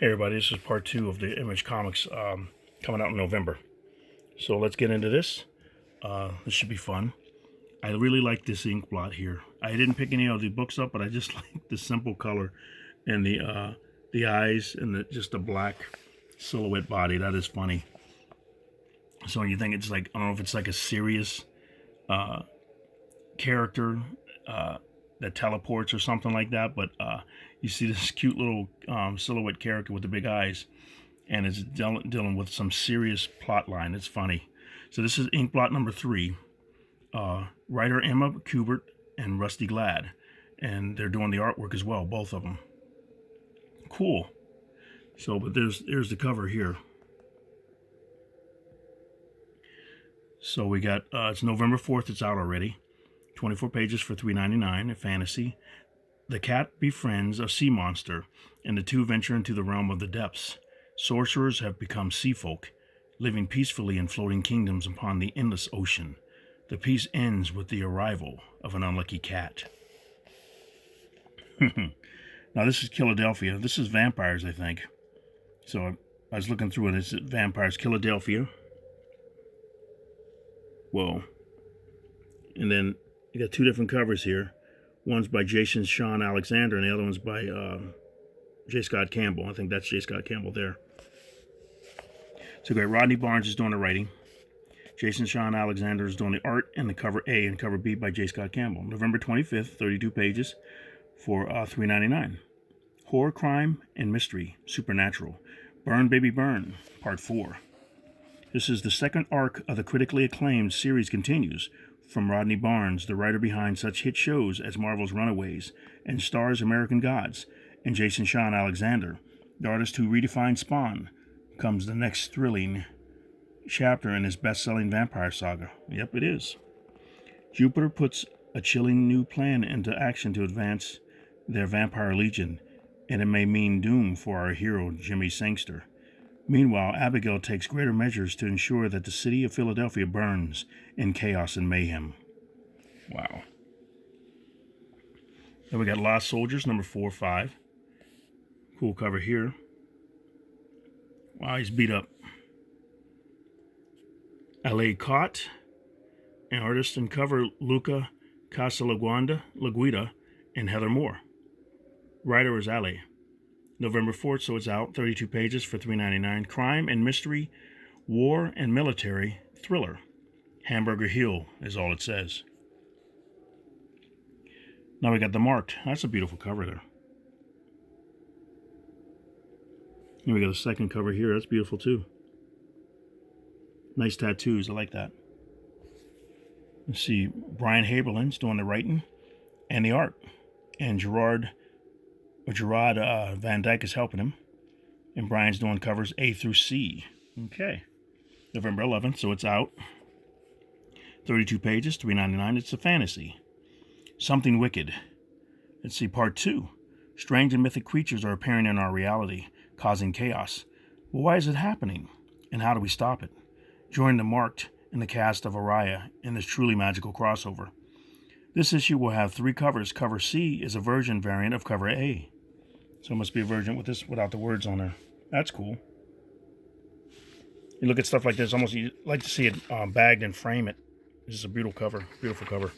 Hey everybody, this is part 2 of the Image Comics coming out in November. So let's get into this. This should be fun. I really like this Inkblot here. I didn't pick any of the books up, but I just like the simple color and the eyes and just the black silhouette body. That is funny. So you think it's like, I don't know if it's like a serious character that teleports or something like that, but you see this cute little silhouette character with the big eyes, and it's dealing with some serious plot line. It's funny. So this is Inkblot number 3. Writer Emma Kubert and Rusty Glad, and they're doing the artwork as well, both of them. Cool. So, but there's the cover here. So we got it's November 4th. It's out already. 24 pages for $3.99. A fantasy. The cat befriends a sea monster, and the two venture into the realm of the depths. Sorcerers have become sea folk, living peacefully in floating kingdoms upon the endless ocean. The piece ends with the arrival of an unlucky cat. Now this is Killadelphia. This is vampires, I think. So I was looking through it. It's vampires. Killadelphia. Whoa. And then you got two different covers here. One's by Jason Sean Alexander, and the other one's by J. Scott Campbell. I think that's J. Scott Campbell there. So great. Rodney Barnes is doing the writing. Jason Sean Alexander is doing the art, and the cover A and cover B by J. Scott Campbell. November 25th, 32 pages for $3.99. Horror, crime, and mystery. Supernatural. Burn, Baby, Burn, Part 4. This is the second arc of the critically acclaimed series continues, from Rodney Barnes, the writer behind such hit shows as Marvel's Runaways and Star's American Gods, and Jason Sean Alexander, the artist who redefined Spawn, comes the next thrilling chapter in his best-selling vampire saga. Yep, it is. Jupiter puts a chilling new plan into action to advance their vampire legion, and it may mean doom for our hero, Jimmy Sangster. Meanwhile, Abigail takes greater measures to ensure that the city of Philadelphia burns in chaos and mayhem. Wow. Then we got Lost Soldiers, number 4-5. Cool cover here. Wow, he's beat up. L.A. Caught, and artist and cover Luca Casalanguida and Heather Moore. Writer is Ali. November 4th, so it's out. 32 pages for $3.99. Crime and mystery, war and military thriller. Hamburger Hill is all it says. Now we got The Marked. That's a beautiful cover there. And we got a second cover here. That's beautiful too. Nice tattoos. I like that. Let's see. Brian Haberlin's doing the writing and the art. And Gerard Van Dyke is helping him. And Brian's doing covers A through C. Okay. November 11th, so it's out. 32 pages, $3.99. It's a fantasy. Something Wicked. Let's see, part 2. Strange and mythic creatures are appearing in our reality, causing chaos. Well, why is it happening? And how do we stop it? Join the Marked and the cast of Araya in this truly magical crossover. This issue will have 3 covers. Cover C is a version variant of cover A. So it must be a version with this without the words on there. That's cool. You look at stuff like this, almost you like to see it bagged and frame it. This is a beautiful cover. Beautiful cover.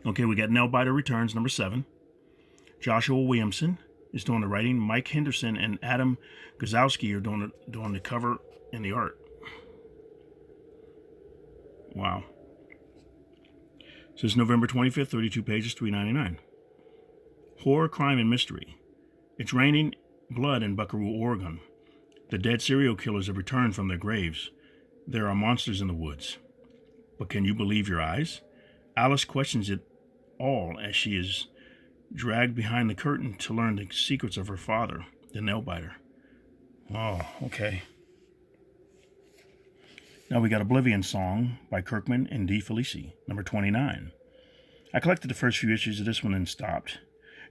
Okay, we got Nailbiter Returns, number 7. Joshua Williamson is doing the writing. Mike Henderson and Adam Gazowski are doing the cover and the art. Wow. So it's November 25th, 32 pages, $3.99. Horror, crime, and mystery. It's raining blood in Buckaroo, Oregon. The dead serial killers have returned from their graves. There are monsters in the woods. But can you believe your eyes? Alice questions it all as she is dragged behind the curtain to learn the secrets of her father, the Nailbiter. Oh, okay. Now we got Oblivion Song by Kirkman and D. Felici, number 29. I collected the first few issues of this one and stopped.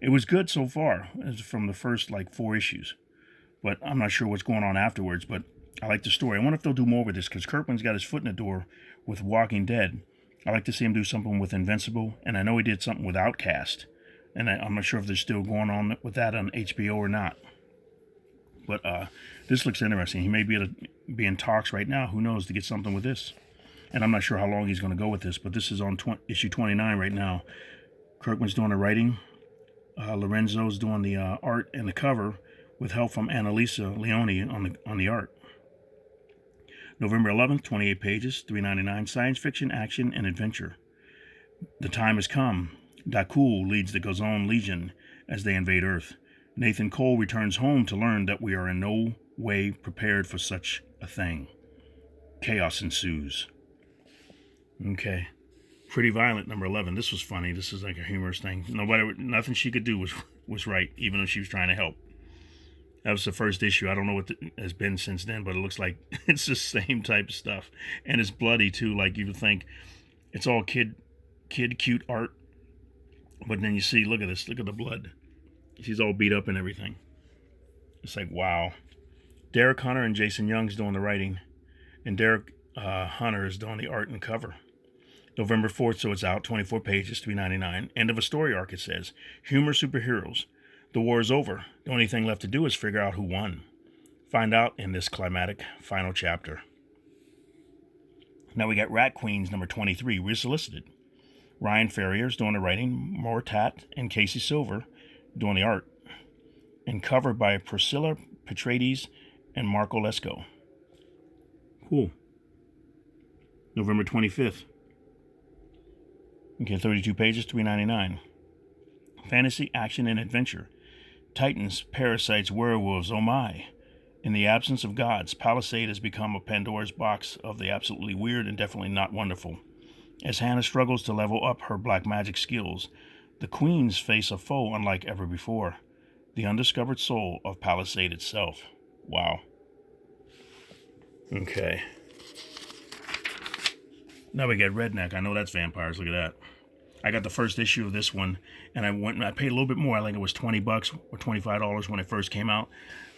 It was good so far, from the first 4 issues. But I'm not sure what's going on afterwards, but I like the story. I wonder if they'll do more with this, because Kirkman's got his foot in the door with Walking Dead. I like to see him do something with Invincible, and I know he did something with Outcast. And I'm not sure if they're still going on with that on HBO or not. But this looks interesting. He may be in talks right now. Who knows, to get something with this. And I'm not sure how long he's going to go with this, but this is on issue 29 right now. Kirkman's doing the writing. Lorenzo's doing the art and the cover with help from Annalisa Leone on the art. November 11th, 28 pages, $3.99. Science fiction, action, and adventure. The time has come. Dakul leads the Gazon Legion as they invade Earth. Nathan Cole returns home to learn that we are in no way prepared for such a thing. Chaos ensues. Okay. Pretty Violent, number 11. This was funny. This is like a humorous thing. Nothing she could do was right, even though she was trying to help. That was the first issue. I don't know what has been since then, but it looks like it's the same type of stuff. And it's bloody, too. Like you would think it's all kid cute art. But then you see, look at this. Look at the blood. She's all beat up and everything. It's like, wow. Derek Hunter and Jason Young's doing the writing. And Derek Hunter is doing the art and cover. November 4th, so it's out. 24 pages, $3.99. End of a story arc, it says. Humor superheroes. The war is over. The only thing left to do is figure out who won. Find out in this climatic final chapter. Now we got Rat Queens, number 23, resolicited. Ryan Ferrier's doing the writing. Mortat and Casey Silver doing the art. And covered by Priscilla Petrades and Marco Lesko. Cool. November 25th. Okay, 32 pages, $3.99. Fantasy, action, and adventure. Titans, parasites, werewolves, oh my. In the absence of gods, Palisade has become a Pandora's box of the absolutely weird and definitely not wonderful. As Hannah struggles to level up her black magic skills, the queens face a foe unlike ever before. The undiscovered soul of Palisade itself. Wow. Okay. Now we get Redneck. I know that's vampires. Look at that. I got the first issue of this one, and I paid a little bit more. I think it was $20 or $25 when it first came out.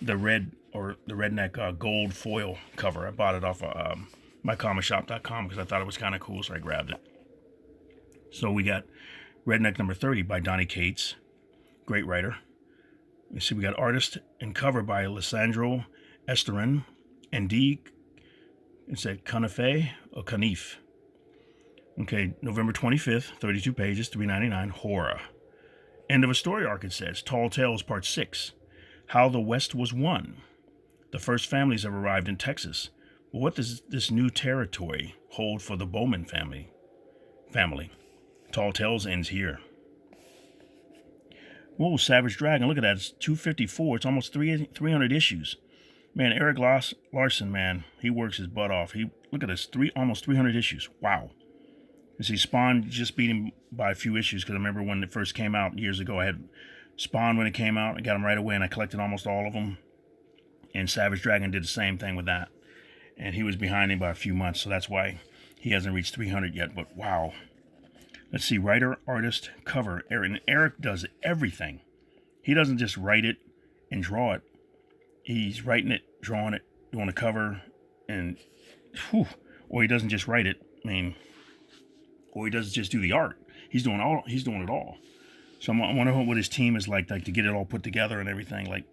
The Redneck gold foil cover. I bought it off of mycomicshop.com because I thought it was kind of cool, so I grabbed it. So we got Redneck number 30 by Donny Cates. Great writer. You see, we got artist and cover by Lissandro Esterin and D. It's a Canife or Canif. Okay, November 25th, 32 pages, $3.99, horror. End of a story arc, it says. Tall Tales, Part 6. How the West was won. The first families have arrived in Texas. But what does this new territory hold for the Bowman family? Tall Tales ends here. Whoa, Savage Dragon, look at that. It's 254. It's almost 300 issues. Man, Eric Larson, man, he works his butt off. Look at this, almost 300 issues. Wow. You see, Spawn just beat him by a few issues because I remember when it first came out years ago. I had Spawn when it came out. I got him right away, and I collected almost all of them. And Savage Dragon did the same thing with that. And he was behind him by a few months, so that's why he hasn't reached 300 yet. But wow. Let's see, writer, artist, cover. Eric does everything. He doesn't just write it and draw it. He's writing it, drawing it, doing a cover, and or he doesn't just write it. Or he doesn't just do the art. He's doing it all. So I wonder what his team is like to get it all put together and everything, like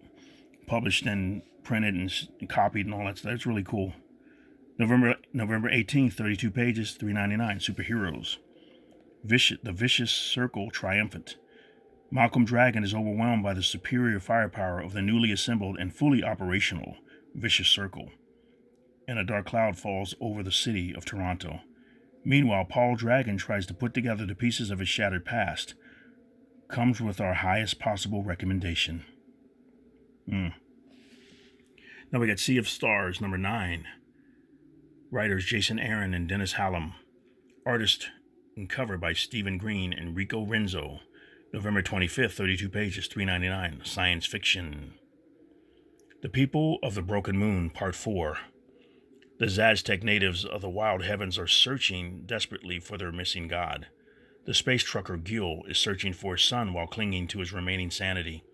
published and printed and copied and all that stuff. It's really cool. November 18th, 32 pages, $3.99. Superheroes. The Vicious Circle triumphant. Malcolm Dragon is overwhelmed by the superior firepower of the newly assembled and fully operational Vicious Circle, and a dark cloud falls over the city of Toronto. Meanwhile, Paul Dragon tries to put together the pieces of his shattered past. Comes with our highest possible recommendation. Now we got Sea of Stars, number 9. Writers Jason Aaron and Dennis Hallam. Artist and cover by Stephen Green and Rico Renzo. November 25th, 32 pages, $3.99. Science fiction. The People of the Broken Moon, Part 4. The Zaztec natives of the wild heavens are searching desperately for their missing god. The space trucker Gil is searching for his son while clinging to his remaining sanity.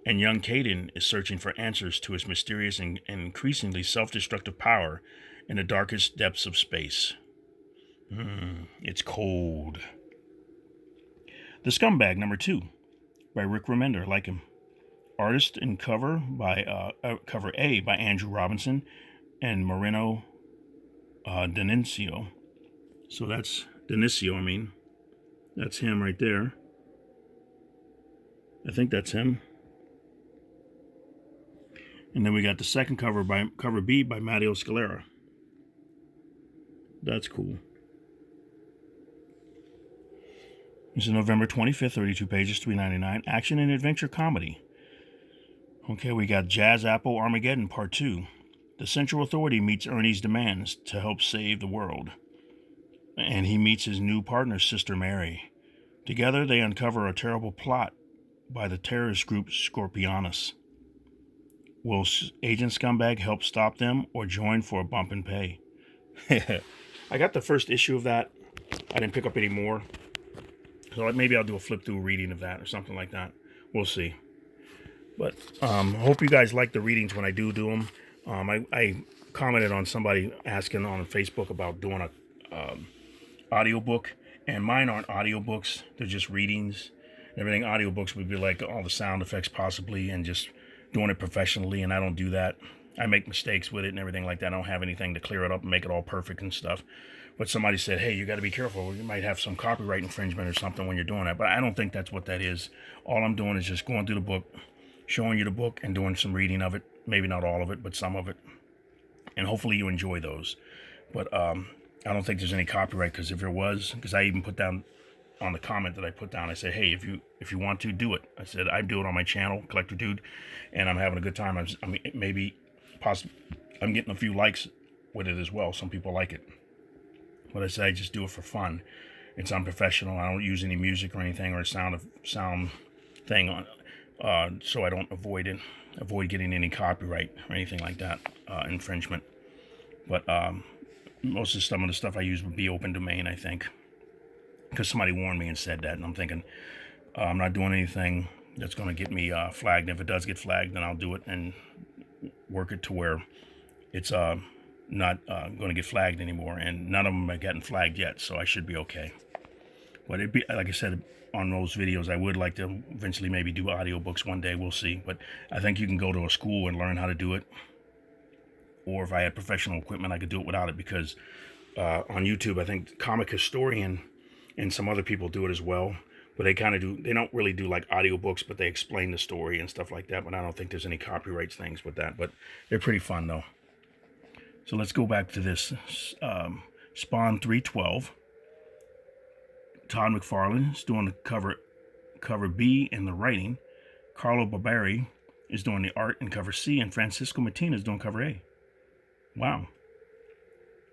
And young Caden is searching for answers to his mysterious and increasingly self-destructive power in the darkest depths of space. It's cold. The Scumbag, number 2, by Rick Remender, like him. Artist and cover cover A by Andrew Robinson and Marino Donicio. So that's Donicio, I mean. That's him right there. I think that's him. And then we got the second cover B by Matteo Scalera. That's cool. This is November 25th, 32 pages, $3.99. Action and adventure comedy. Okay, we got Jazz Apple Armageddon Part 2. The Central Authority meets Ernie's demands to help save the world. And he meets his new partner, Sister Mary. Together, they uncover a terrible plot by the terrorist group Scorpionus. Will Agent Scumbag help stop them or join for a bump in pay? I got the first issue of that. I didn't pick up any more. So maybe I'll do a flip-through reading of that or something like that. We'll see. But hope you guys like the readings when I do them. I commented on somebody asking on Facebook about doing a audiobook. And mine aren't audiobooks. They're just readings. Everything audiobooks would be like all the sound effects possibly and just doing it professionally. And I don't do that. I make mistakes with it and everything like that. I don't have anything to clear it up and make it all perfect and stuff. But somebody said, hey, you got to be careful. You might have some copyright infringement or something when you're doing that. But I don't think that's what that is. All I'm doing is just going through the book, showing you the book and doing some reading of it. Maybe not all of it, but some of it. And hopefully you enjoy those. But I don't think there's any copyright, because if there was, because I even put down on the comment that I put down, I said, hey, if you want to, do it. I said, I do it on my channel, Collector Dude, and I'm having a good time. I'm getting a few likes with it as well. Some people like it. But I said, I just do it for fun. It's unprofessional. I don't use any music or anything or a sound thing on, so I don't avoid getting any copyright or anything like that, infringement. But most of some of the stuff I use would be open domain, I think, because somebody warned me and said that, and I'm thinking I'm not doing anything that's going to get me flagged. If it does get flagged, then I'll do it and work it to where it's not going to get flagged anymore, and none of them are getting flagged yet, so I should be okay. But it'd be, like I said on those videos, I would like to eventually maybe do audiobooks one day. We'll see. But I think you can go to a school and learn how to do it. Or if I had professional equipment, I could do it without it, because on YouTube, I think Comic Historian and some other people do it as well. But they kind of do, they don't really do like audiobooks, but they explain the story and stuff like that. But I don't think there's any copyright things with that. But they're pretty fun, though. So let's go back to this. Spawn 312. Todd McFarlane is doing the cover B and the writing. Carlo Barberi is doing the art and cover C, and Francisco Martinez is doing cover A. Wow.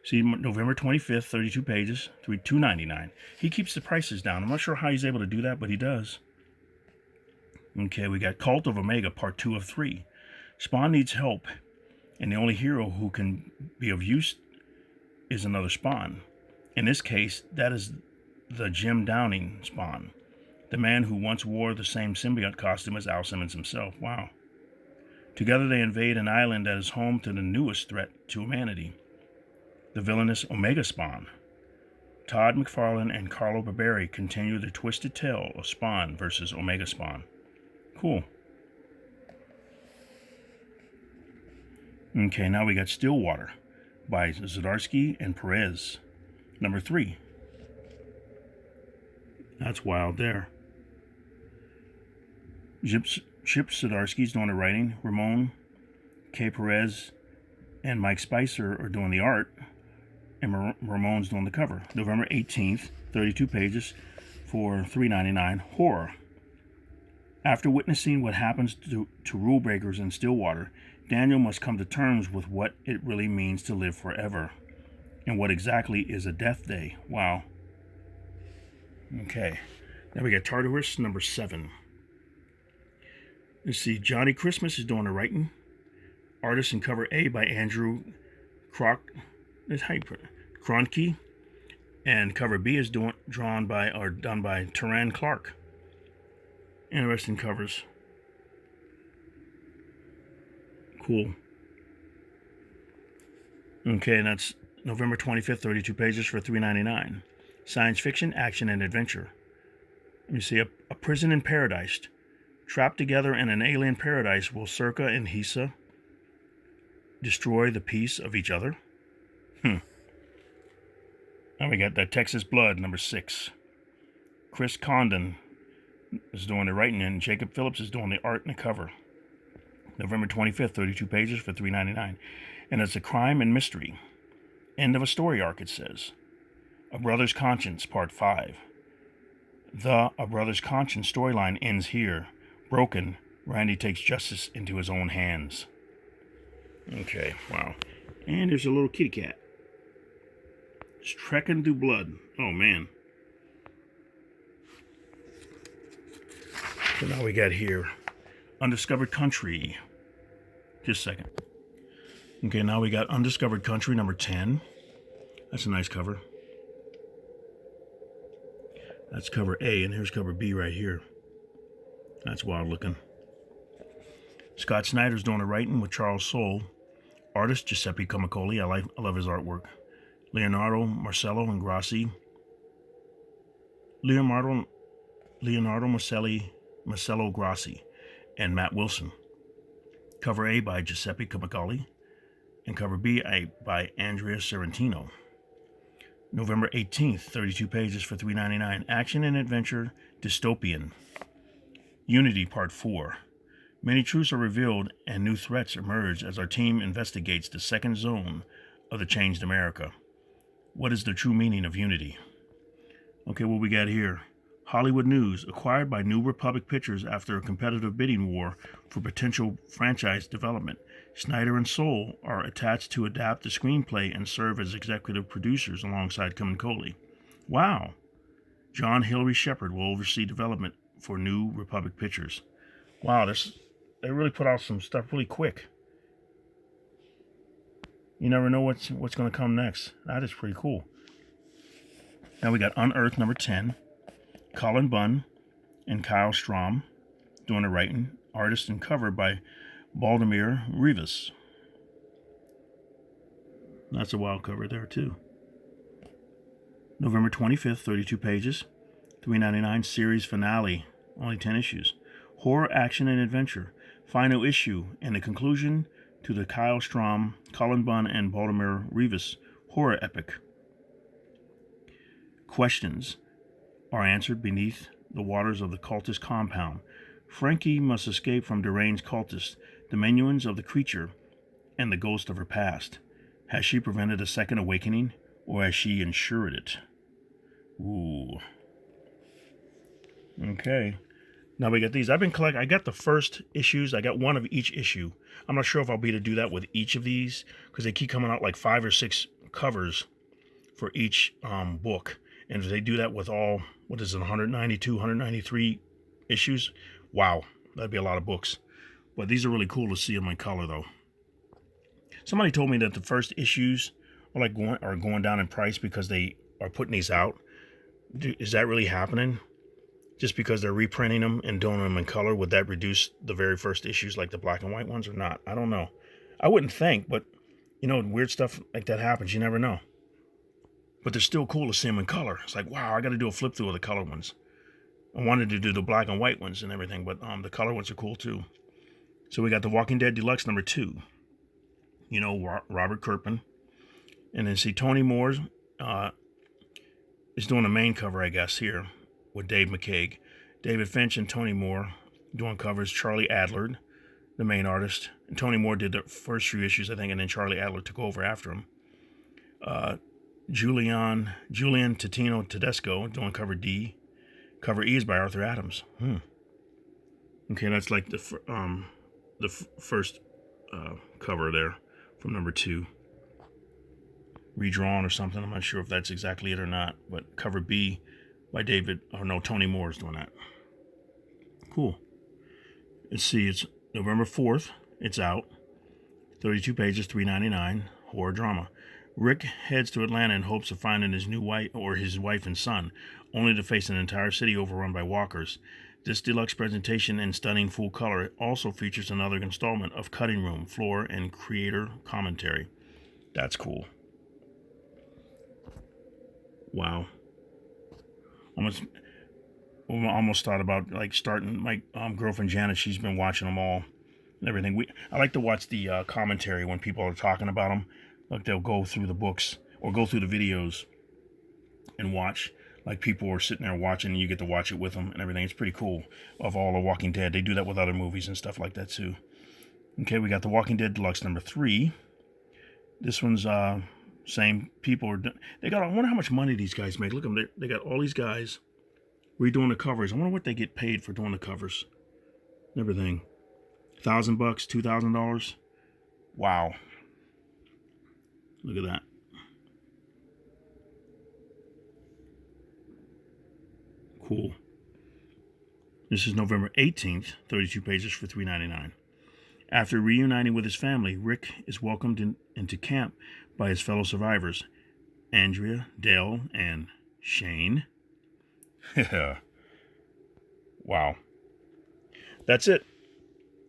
See, November 25th, 32 pages, $2.99. He keeps the prices down. I'm not sure how he's able to do that, but he does. Okay, we got Cult of Omega, Part 2 of 3. Spawn needs help, and the only hero who can be of use is another Spawn. In this case, that is the Jim Downing Spawn, the man who once wore the same symbiote costume as Al Simmons himself. Wow. Together they invade an island that is home to the newest threat to humanity, the villainous Omega Spawn. Todd McFarlane and Carlo Barberi continue the twisted tale of Spawn versus Omega Spawn. Cool. Okay, now we got Stillwater by Zdarsky and Perez. Number 3. That's wild there. Chip Zdarsky's doing the writing. Ramon K. Perez and Mike Spicer are doing the art. And Ramon's doing the cover. November 18th, 32 pages for $3.99. Horror. After witnessing what happens to rule breakers in Stillwater, Daniel must come to terms with what it really means to live forever. And what exactly is a death day. Wow. Okay. Now we got Tartarus, number 7. Let's see. Johnny Christmas is doing the writing. Artist and cover A by Andrew Kroenke. And cover B is done by Taran Clark. Interesting covers. Cool. Okay, and that's November 25th, 32 pages for $3.99. Science fiction, action, and adventure. Let me see. A prison in paradise. Trapped together in an alien paradise, will Circa and Hisa destroy the peace of each other? Now we got that Texas Blood, number 6. Chris Condon is doing the writing, and Jacob Phillips is doing the art and the cover. November 25th, 32 pages for $3.99. And it's a crime and mystery. End of a story arc, it says. A Brother's Conscience, Part 5. The A Brother's Conscience storyline ends here. Broken, Randy takes justice into his own hands. Okay, wow. And there's a little kitty cat. It's trekking through blood. Oh, man. So now we got here Undiscovered Country. Just a second. Okay, now we got Undiscovered Country, number 10. That's a nice cover. That's cover A, and here's cover B right here. That's wild looking. Scott Snyder's doing the writing with Charles Soule. Artist Giuseppe Comicoli. I love his artwork. Leonardo Marcello and Grassi. Leonardo Marcello Grassi and Matt Wilson. Cover A by Giuseppe Comicoli and cover B by Andrea Sorrentino. November 18th, 32 pages for $3.99. Action and adventure dystopian. Unity Part 4. Many truths are revealed and new threats emerge as our team investigates the second zone of the changed America. What is the true meaning of unity? Okay, what we got here? Hollywood News, acquired by New Republic Pictures after a competitive bidding war for potential franchise development. Snyder and Soule are attached to adapt the screenplay and serve as executive producers alongside Comicoli. Wow. John Hilary Shepard will oversee development for New Republic Pictures. Wow, they really put out some stuff really quick. You never know what's going to come next. That is pretty cool. Now we got Unearthed, number 10. Colin Bunn and Kyle Strom doing the writing. Artist and cover by Baldomir Rivas. That's a wild cover there too. November 25th, 32 pages. $3.99 series finale. Only 10 issues. Horror, action, and adventure. Final issue and the conclusion to the Kyle Strom, Colin Bunn, and Baldomir Rivas horror epic. Questions are answered beneath the waters of the cultist compound. Frankie must escape from deranged cultists, the minions of the creature, and the ghost of her past. Has she prevented a second awakening, or has she ensured it? Ooh. Okay. Now we got these. I got the first issues. I got one of each issue. I'm not sure if I'll be able to do that with each of these, because they keep coming out like 5 or 6 covers for each book. And if they do that with all, 192, 193 issues, wow, that'd be a lot of books. But these are really cool to see them in color, though. Somebody told me that the first issues are going down in price because they are putting these out. Is that really happening? Just because they're reprinting them and doing them in color, would that reduce the very first issues like the black and white ones or not? I don't know. I wouldn't think, but weird stuff like that happens. You never know. But they're still cool to see them in color. It's like, wow, I got to do a flip through of the color ones. I wanted to do the black and white ones and everything, but the color ones are cool too. So we got The Walking Dead Deluxe number 2. Robert Kirkman. And then see Tony Moore is doing the main cover, I guess, here with Dave McCaig. David Finch and Tony Moore doing covers. Charlie Adler, the main artist. And Tony Moore did the first 3 issues, I think, and then Charlie Adler took over after him. Julian Totino Tedesco doing cover D. Cover E is by Arthur Adams. Okay, that's like the first cover there from number 2. Redrawn or something. I'm not sure if that's exactly it or not. But cover B by Tony Moore is doing that. Cool. Let's see, it's November 4th. It's out. 32 pages, $3.99. Horror drama. Rick heads to Atlanta in hopes of finding his wife and son, only to face an entire city overrun by walkers. This deluxe presentation in stunning full color also features another installment of cutting room, floor, and creator commentary. That's cool. Wow. almost thought about like starting. My girlfriend Janet, she's been watching them all and everything. I like to watch the commentary when people are talking about them. Like they'll go through the books or go through the videos and watch. Like people are sitting there watching, and you get to watch it with them and everything. It's pretty cool. Of all the Walking Dead, they do that with other movies and stuff like that too. Okay, we got The Walking Dead Deluxe number 3. This one's same people are. They got. I wonder how much money these guys make. Look at them. They got all these guys redoing the covers. I wonder what they get paid for doing the covers and everything. $1,000, $2,000. Wow. Look at that. Cool. This is November 18th, 32 pages for $3.99. After reuniting with his family, Rick is welcomed into camp by his fellow survivors, Andrea, Dale, and Shane. Wow. That's it.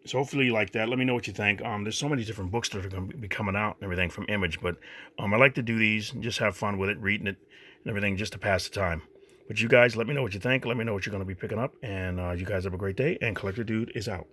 So hopefully you like that. Let me know what you think. There's so many different books that are going to be coming out and everything from Image, but I like to do these and just have fun with it, reading it and everything just to pass the time. But you guys, let me know what you think. Let me know what you're going to be picking up, and you guys have a great day, and Collector Dude is out.